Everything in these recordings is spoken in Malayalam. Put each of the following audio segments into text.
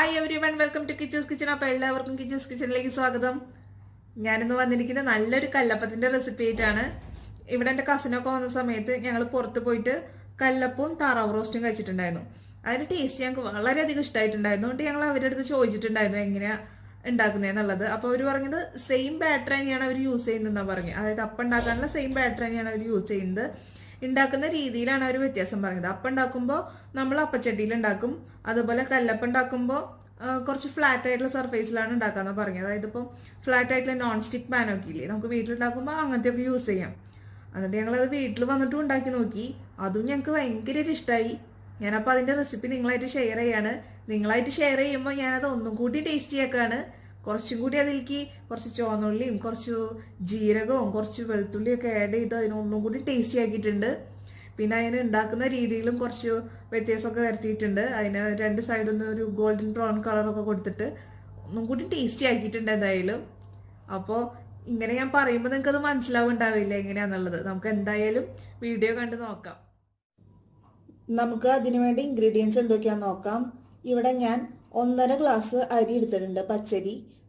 Hi everyone, welcome to Kichu'z Kitchen. അപ്പോൾ എല്ലാവർക്കും Kichu'z Kitchenലേക്ക് സ്വാഗതം. ഞാനിന്ന് വന്നിരിക്കുന്നത് നല്ലൊരു കല്ലപ്പത്തിന്റെ റെസിപ്പി ആയിട്ടാണ്. ഇവിടെ എൻ്റെ കസിനൊക്കെ വന്ന സമയത്ത് ഞങ്ങൾ പുറത്ത് പോയിട്ട് കല്ലപ്പവും താറാവ് റോസ്റ്റും കഴിച്ചിട്ടുണ്ടായിരുന്നു. അതിന്റെ ടേസ്റ്റ് ഞങ്ങൾക്ക് വളരെയധികം ഇഷ്ടമായിട്ടുണ്ടായിരുന്നു. അതുകൊണ്ട് ഞങ്ങൾ അവരുടെ അടുത്ത് ചോദിച്ചിട്ടുണ്ടായിരുന്നു എങ്ങനെയാ ഉണ്ടാക്കുന്നതെന്നുള്ളത്. അപ്പോൾ അവർ പറഞ്ഞത് സെയിം ബാറ്റർ തന്നെയാണ് അവർ യൂസ് ചെയ്യുന്നതെന്നാണ് പറഞ്ഞത്. അതായത് അപ്പം ഉണ്ടാക്കാനുള്ള സെയിം ബാറ്റർ തന്നെയാണ് അവർ യൂസ് ചെയ്യുന്നത്. ഉണ്ടാക്കുന്ന രീതിയിലാണ് അവർ വ്യത്യാസം പറഞ്ഞത്. അപ്പം ഉണ്ടാക്കുമ്പോൾ നമ്മൾ അപ്പച്ചട്ടിയിൽ ഉണ്ടാക്കും. അതുപോലെ കല്ലപ്പം ഉണ്ടാക്കുമ്പോൾ കുറച്ച് ഫ്ലാറ്റ് ആയിട്ടുള്ള സർഫേസിലാണ് ഉണ്ടാക്കാന്ന് പറഞ്ഞത്. അതായത് ഇപ്പോൾ ഫ്ലാറ്റ് ആയിട്ടുള്ള നോൺ സ്റ്റിക്ക് പാനൊക്കെ ഇല്ലേ, നമുക്ക് വീട്ടിലുണ്ടാക്കുമ്പോൾ അങ്ങനത്തെ ഒക്കെ യൂസ് ചെയ്യാം. എന്നിട്ട് ഞങ്ങളത് വീട്ടിൽ വന്നിട്ട് ഉണ്ടാക്കി നോക്കി. അതും ഞങ്ങൾക്ക് ഭയങ്കര ഇഷ്ടമായി. ഞാനപ്പോൾ അതിൻ്റെ റെസിപ്പി നിങ്ങളായിട്ട് ഷെയർ ചെയ്യാണ്. നിങ്ങളായിട്ട് ഷെയർ ചെയ്യുമ്പോൾ ഞാനത് ഒന്നും കൂടി ടേസ്റ്റി ആക്കാണ്. കുറച്ചും കൂടി അതിലേക്ക് കുറച്ച് ചുവന്നുള്ളിയും കുറച്ച് ജീരകവും കുറച്ച് വെളുത്തുള്ളിയൊക്കെ ആഡ് ചെയ്ത് അതിനൊന്നും കൂടി ടേസ്റ്റി ആക്കിയിട്ടുണ്ട്. പിന്നെ അതിന് ഉണ്ടാക്കുന്ന രീതിയിലും കുറച്ച് വ്യത്യാസമൊക്കെ വരുത്തിയിട്ടുണ്ട്. അതിന് രണ്ട് സൈഡൊന്ന് ഒരു ഗോൾഡൻ ബ്രൗൺ കളറൊക്കെ കൊടുത്തിട്ട് ഒന്നും കൂടി ടേസ്റ്റി ആക്കിയിട്ടുണ്ട് എന്തായാലും. അപ്പോൾ ഇങ്ങനെ ഞാൻ പറയുമ്പോൾ നിങ്ങൾക്കത് മനസ്സിലാവുണ്ടാവില്ല എങ്ങനെയാണെന്നുള്ളത്. നമുക്ക് എന്തായാലും വീഡിയോ കണ്ട് നോക്കാം. നമുക്ക് അതിനുവേണ്ടി ഇൻഗ്രീഡിയൻസ് എന്തൊക്കെയാണെന്ന് നോക്കാം. ഇവിടെ ഞാൻ 1.5 ഗ്ലാസ് അരി എടുത്തിട്ടുണ്ട്.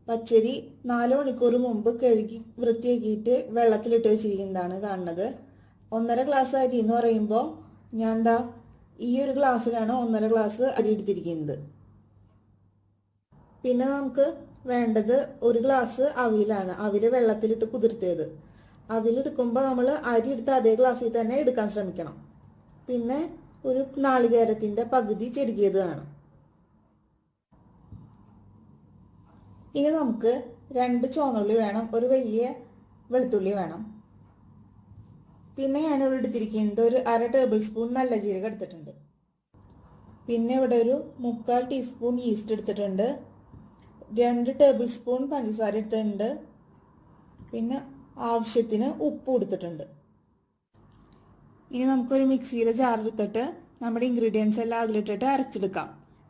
പച്ചരി 4 മണിക്കൂർ മുമ്പ് കഴുകി വൃത്തിയാക്കിയിട്ട് വെള്ളത്തിലിട്ട് വെച്ചിരിക്കുന്നതാണ് കാണുന്നത്. 1.5 ഗ്ലാസ് അരി എന്ന് പറയുമ്പോൾ ഞാൻ ഈ ഒരു ഗ്ലാസ്സിലാണ് 1.5 ഗ്ലാസ് അരി എടുത്തിരിക്കുന്നത്. പിന്നെ നമുക്ക് വേണ്ടത് 1 ഗ്ലാസ് അവിലാണ്. അവില് വെള്ളത്തിലിട്ട് കുതിർത്തിയത്. അവിലെടുക്കുമ്പോൾ നമ്മൾ അരി എടുത്ത് അതേ ഗ്ലാസ്സിൽ തന്നെ എടുക്കാൻ ശ്രമിക്കണം. പിന്നെ ഒരു നാളികേരത്തിന്റെ പകുതി ചെരുകിയത് വേണം. ഇനി നമുക്ക് 2 ചുവന്നുള്ളി വേണം, ഒരു വലിയ വെളുത്തുള്ളി വേണം. പിന്നെ ഞാനിവിടെ എടുത്തിരിക്കുന്നത് ഒരു 1/2 ടേബിൾ സ്പൂൺ നല്ല ജീരകം എടുത്തിട്ടുണ്ട്. പിന്നെ ഇവിടെ ഒരു 3/4 ടീസ്പൂൺ ഈസ്റ്റ് എടുത്തിട്ടുണ്ട്. 2 ടേബിൾ സ്പൂൺ പഞ്ചസാര എടുത്തിട്ടുണ്ട്. പിന്നെ ആവശ്യത്തിന് ഉപ്പ് കൊടുത്തിട്ടുണ്ട്. ഇനി നമുക്കൊരു മിക്സിയിലെ ജാർ എടുത്തിട്ട് നമ്മുടെ ഇൻഗ്രീഡിയൻസ് എല്ലാം അതിലിട്ടിട്ട് അരച്ചെടുക്കാം.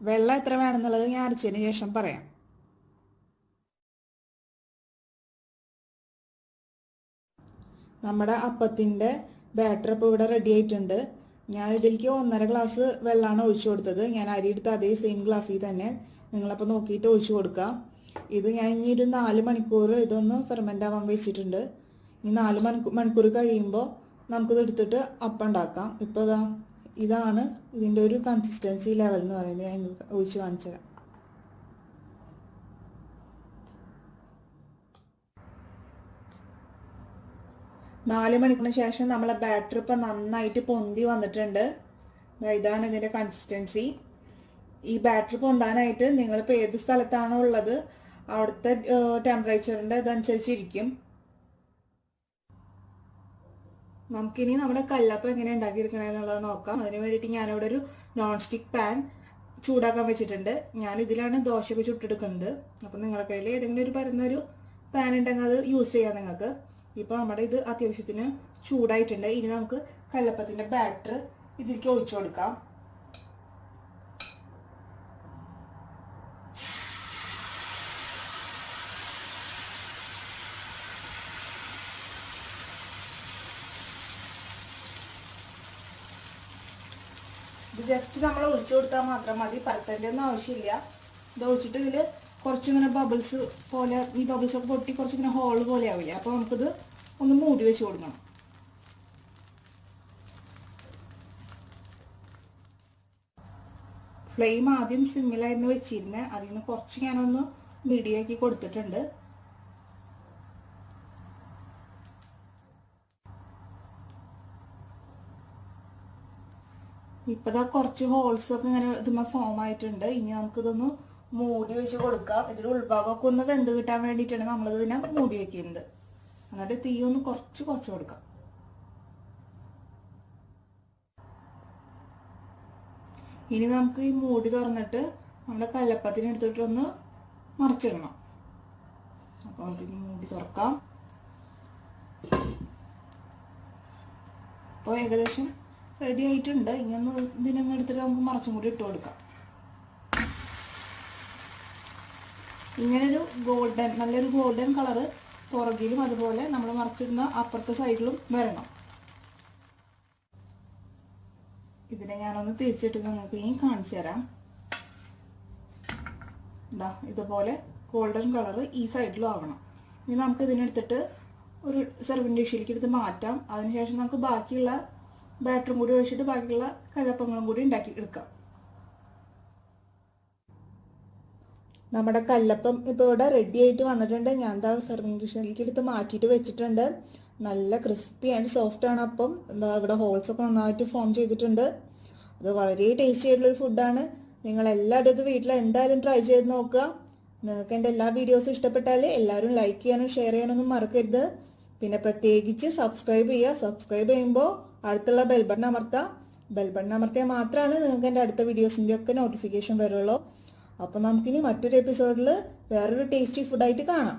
വെള്ളം എത്ര വേണമെന്നുള്ളത് ഞാൻ അരച്ചതിന് ശേഷം പറയാം. നമ്മുടെ അപ്പത്തിൻ്റെ ബാറ്റർ ഇപ്പോൾ ഇവിടെ റെഡി ആയിട്ടുണ്ട്. ഞാൻ ഇതിലേക്ക് 1.5 ഗ്ലാസ് വെള്ളമാണ് ഒഴിച്ചു കൊടുത്തത്. ഞാൻ അരി എടുത്ത് അതേ സെയിം ഗ്ലാസ്സിൽ തന്നെ നിങ്ങളപ്പോൾ നോക്കിയിട്ട് ഒഴിച്ചു കൊടുക്കുക. ഇത് ഞാൻ ഇനി ഒരു 4 മണിക്കൂർ ഇതൊന്ന് ഫെർമെൻ്റ് ആവാൻ വെച്ചിട്ടുണ്ട്. ഈ 4 മണിക്കൂർ കഴിയുമ്പോൾ നമുക്കിത് എടുത്തിട്ട് അപ്പം ഉണ്ടാക്കാം. ഇപ്പോൾ ഇതാണ് ഇതിൻ്റെ ഒരു കൺസിസ്റ്റൻസി ലെവൽ എന്ന് പറയുന്നത്. ഞാൻ ഒഴിച്ച് കാണിച്ചു തരാം. നാല് മണിക്കൂറിന് ശേഷം നമ്മളെ ബാറ്റർ ഇപ്പം നന്നായിട്ട് പൊന്തി വന്നിട്ടുണ്ട്. ഇതാണ് ഇതിൻ്റെ കൺസിസ്റ്റൻസി. ഈ ബാറ്റർ പൊന്താനായിട്ട് നിങ്ങളിപ്പോൾ ഏത് സ്ഥലത്താണോ ഉള്ളത് അവിടുത്തെ ടെമ്പറേച്ചറിൻ്റെ ഇതനുസരിച്ചിരിക്കും. നമുക്കിനി നമ്മുടെ കല്ലപ്പം എങ്ങനെ ഉണ്ടാക്കിയെടുക്കണമെന്നുള്ളത് നോക്കാം. അതിന് വേണ്ടിയിട്ട് ഞാനിവിടെ ഒരു നോൺ സ്റ്റിക്ക് പാൻ ചൂടാക്കാൻ വെച്ചിട്ടുണ്ട്. ഞാൻ ഇതിലാണ് ദോശയൊക്കെ ചുട്ടെടുക്കുന്നത്. അപ്പം നിങ്ങളുടെ കയ്യിൽ ഏതെങ്കിലും ഒരു പരന്നൊരു പാൻ ഉണ്ടെങ്കിൽ അത് യൂസ് ചെയ്യാം നിങ്ങൾക്ക്. ഇപ്പോൾ നമ്മുടെ ഇത് അത്യാവശ്യത്തിന് ചൂടായിട്ടുണ്ട്. ഇനി നമുക്ക് കല്ലപ്പത്തിൻ്റെ ബാറ്റർ ഇതിലേക്ക് ഒഴിച്ചു കൊടുക്കാം. ഇത് ജസ്റ്റ് നമ്മൾ ഒഴിച്ചു കൊടുത്താൽ മാത്രം മതി, പരത്തേൻ്റെ ഒന്നും ആവശ്യമില്ല. ഇത് ഒഴിച്ചിട്ട് ഇതിൽ കുറച്ചിങ്ങനെ ബബിൾസ് പോലെ, ഈ ബബിൾസ് ഒക്കെ പൊട്ടി കുറച്ചിങ്ങനെ ഹോൾ പോലെ ആവില്ലേ, അപ്പോൾ നമുക്കിത് ഒന്ന് മൂടി വെച്ച് കൊടുക്കണം. ഫ്ലെയിം ആദ്യം സിമ്മിലായിരുന്നു വെച്ചിരുന്നത്. അതിൽ നിന്ന് കുറച്ച് ഞാനൊന്ന് മീഡിയാക്കി കൊടുത്തിട്ടുണ്ട്. ഇപ്പതാ കുറച്ച് ഹോൾസ് ഒക്കെ ഇങ്ങനെ ഇതുമ്മ ഫോം ആയിട്ടുണ്ട്. ഇനി നമുക്കിതൊന്ന് മൂടി വെച്ച് കൊടുക്കാം. ഇതിൽ ഉൾഭാഗമൊക്കെ ഒന്ന് വെന്ത് കിട്ടാൻ വേണ്ടിയിട്ടാണ് നമ്മളിത് ഇതിനെ മൂടി വെക്കുന്നത്. എന്നിട്ട് തീ ഒന്ന് കുറച്ച് കൊടുക്കാം. ഇനി നമുക്ക് ഈ മൂടി തുറന്നിട്ട് നമ്മുടെ കല്ലപ്പത്തിന് എടുത്തിട്ടൊന്ന് മറിച്ചിടണം. അപ്പോൾ അതിന് മൂടി തുറക്കാം. അപ്പോൾ ഏകദേശം റെഡി ആയിട്ടുണ്ട്. ഇനിയൊന്ന് ഇതിനൊന്ന് എടുത്തിട്ട് നമുക്ക് മറച്ചും കൂടി ഇട്ട് കൊടുക്കാം. ഇങ്ങനൊരു നല്ലൊരു ഗോൾഡൻ കളറ് പുറകിലും അതുപോലെ നമ്മൾ മറച്ചിടുന്ന അപ്പുറത്തെ സൈഡിലും വരണം. ഇതിനെ ഞാനൊന്ന് തിരിച്ചിട്ട് നിങ്ങൾക്ക് ഇനി കാണിച്ചു തരാം. ഇതാ ഇതുപോലെ ഗോൾഡൻ കളർ ഈ സൈഡിലും ആവണം. ഇനി നമുക്ക് ഇതിനെടുത്തിട്ട് ഒരു സെർവിങ് ഡിഷിലേക്ക് എടുത്ത് മാറ്റാം. അതിനുശേഷം നമുക്ക് ബാക്കിയുള്ള ബാറ്ററും കൂടി ഒഴിച്ചിട്ട് ബാക്കിയുള്ള കല്ലപ്പങ്ങളും കൂടി ഉണ്ടാക്കി എടുക്കാം. നമ്മുടെ കല്ലപ്പം ഇപ്പോൾ ഇവിടെ റെഡി ആയിട്ട് വന്നിട്ടുണ്ട്. ഞാൻ എന്താ സെർവിങ് ഡിഷിലേക്ക് എടുത്ത് മാറ്റിയിട്ട് വെച്ചിട്ടുണ്ട്. നല്ല ക്രിസ്പി ആൻഡ് സോഫ്റ്റ് ആണ്. അപ്പം എന്താ ഇവിടെ ഹോൾസ് ഒക്കെ നന്നായിട്ട് ഫോം ചെയ്തിട്ടുണ്ട്. അത് വളരെ ടേസ്റ്റി ആയിട്ടുള്ളൊരു ഫുഡാണ്. നിങ്ങൾ എല്ലാവരും ഇത് വീട്ടിൽ എന്തായാലും ട്രൈ ചെയ്ത് നോക്കുക. നിങ്ങൾക്ക് എൻ്റെ എല്ലാ വീഡിയോസും ഇഷ്ടപ്പെട്ടാൽ എല്ലാവരും ലൈക്ക് ചെയ്യാനും ഷെയർ ചെയ്യാനൊന്നും മറക്കരുത്. പിന്നെ പ്രത്യേകിച്ച് സബ്സ്ക്രൈബ് ചെയ്യുക. സബ്സ്ക്രൈബ് ചെയ്യുമ്പോൾ അടുത്തുള്ള ബെൽ ബട്ടൺ അമർത്താം. ബെൽ ബട്ടൺ അമർത്തിയാൽ മാത്രമാണ് നിങ്ങൾക്ക് എൻ്റെ അടുത്ത വീഡിയോസിൻ്റെ ഒക്കെ നോട്ടിഫിക്കേഷൻ വരുള്ളൂ. അപ്പോൾ നമുക്കിനി മറ്റൊരു എപ്പിസോഡിൽ വേറൊരു ടേസ്റ്റി ഫുഡായിട്ട് കാണാം.